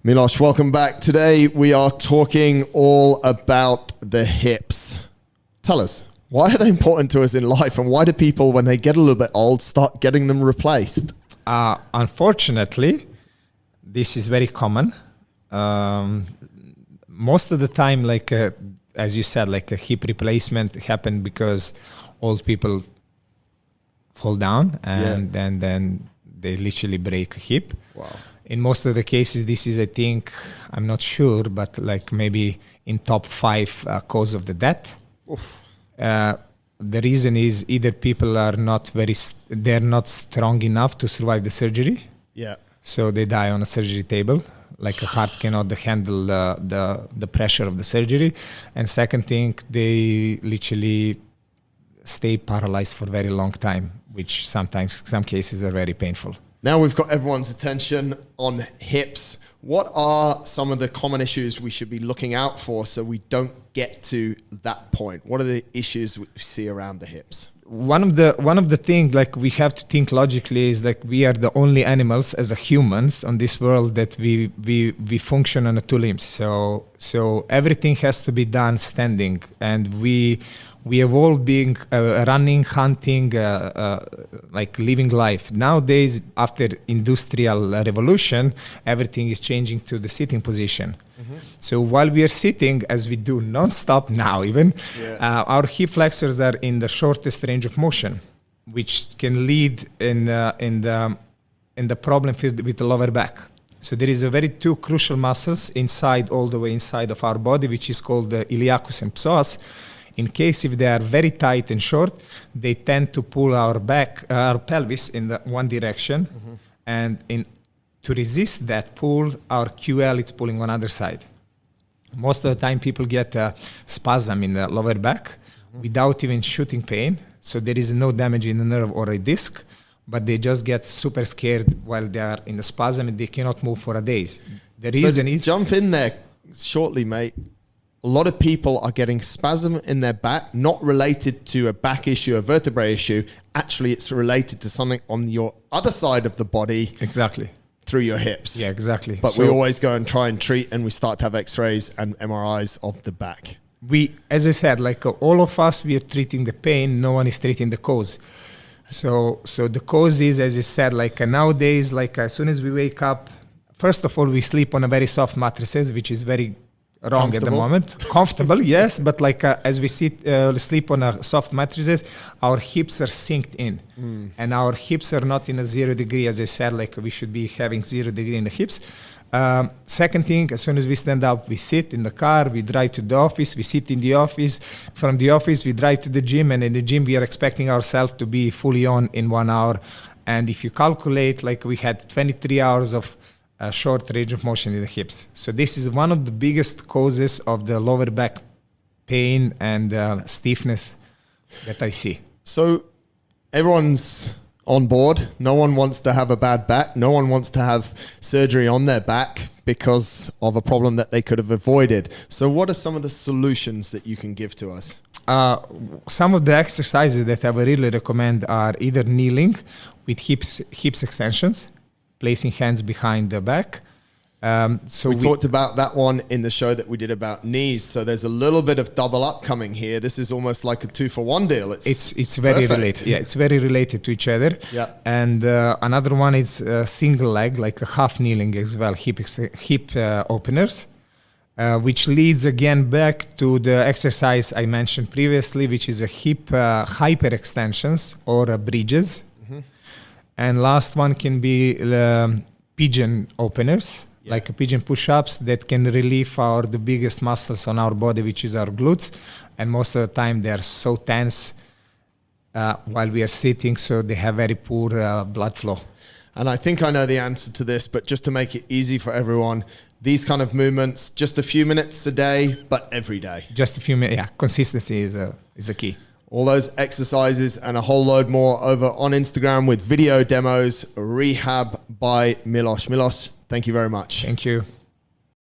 Milos, welcome back. Today we are talking all about the hips. Tell us, why are they important to us in life, and why do people, when they get a little bit old, start getting them replaced? Unfortunately, this is very common. Most of the time, as you said, like a hip replacement happened because old people fall down and then they literally break a hip. Wow. In most of the cases, this is, I think, I'm not sure, but like maybe in top 5 cause of the death. Oof. The reason is either people are they're not strong enough to survive the surgery. Yeah. So they die on a surgery table. Like a heart cannot handle the pressure of the surgery. And second thing, they literally stay paralyzed for a very long time, which sometimes, some cases are very painful. Now we've got everyone's attention on hips. What are some of the common issues we should be looking out for so we don't get to that point? What are the issues we see around the hips? One of the things, like, we have to think logically is like we are the only animals as a humans on this world that we function on the 2 limbs. So everything has to be done standing, and we evolved being running, hunting, like living life. Nowadays, after industrial revolution, everything is changing to the sitting position. Mm-hmm. So while we are sitting, as we do non-stop now even, our hip flexors are in the shortest range of motion, which can lead in the problem with the lower back. So there is a very 2 crucial muscles all the way inside of our body, which is called the iliacus and psoas. In case if they are very tight and short, they tend to pull our pelvis in the one direction, mm-hmm. and to resist that pull, our QL is pulling on other side. Most of the time, people get a spasm in the lower back, mm-hmm. without even shooting pain. So there is no damage in the nerve or a disc, but they just get super scared while they are in the spasm and they cannot move for a days. The reason is... Jump in there shortly, mate. A lot of people are getting spasm in their back, not related to a back issue, a vertebrae issue. Actually, it's related to something on your other side of the body. Exactly. Through your hips. Yeah, exactly. But we always go and try and treat, and we start to have x-rays and MRIs of the back. As I said, like all of us, we are treating the pain. No one is treating the cause. So the cause is, as I said, like nowadays, like as soon as we wake up, first of all, we sleep on a very soft mattresses, which is very wrong at the moment. Comfortable, yes, but like as we sleep on a soft mattresses, our hips are synced in, and our hips are not in a 0 degree. As I said, like we should be having 0 degree in the hips. Second thing, as soon as we stand up, we sit in the car, we drive to the office, we sit in the office. From the office, we drive to the gym, and in the gym, we are expecting ourselves to be fully on in 1 hour. And if you calculate, like we had 23 hours of a short range of motion in the hips. So this is one of the biggest causes of the lower back pain and stiffness that I see. So everyone's on board. No one wants to have a bad back. No one wants to have surgery on their back because of a problem that they could have avoided. So what are some of the solutions that you can give to us? Some of the exercises that I would really recommend are either kneeling with hips extensions, placing hands behind the back. So we talked about that one in the show that we did about knees. So there's a little bit of double up coming here. This is almost like a 2-for-1 deal. It's very related. Yeah, it's very related to each other. Yeah. And another one is single leg, like a half kneeling as well, hip openers, which leads again back to the exercise I mentioned previously, which is a hip hyperextensions or bridges. Mm-hmm. And last one can be pigeon openers, like pigeon push-ups that can relieve the biggest muscles on our body, which is our glutes. And most of the time they are so tense while we are sitting, so they have very poor blood flow. And I think I know the answer to this, but just to make it easy for everyone, these kind of movements, just a few minutes a day, but every day. Just a few minutes, yeah. Consistency is a key. All those exercises and a whole load more over on Instagram with video demos, Rehab by Milos. Milos, thank you very much. Thank you.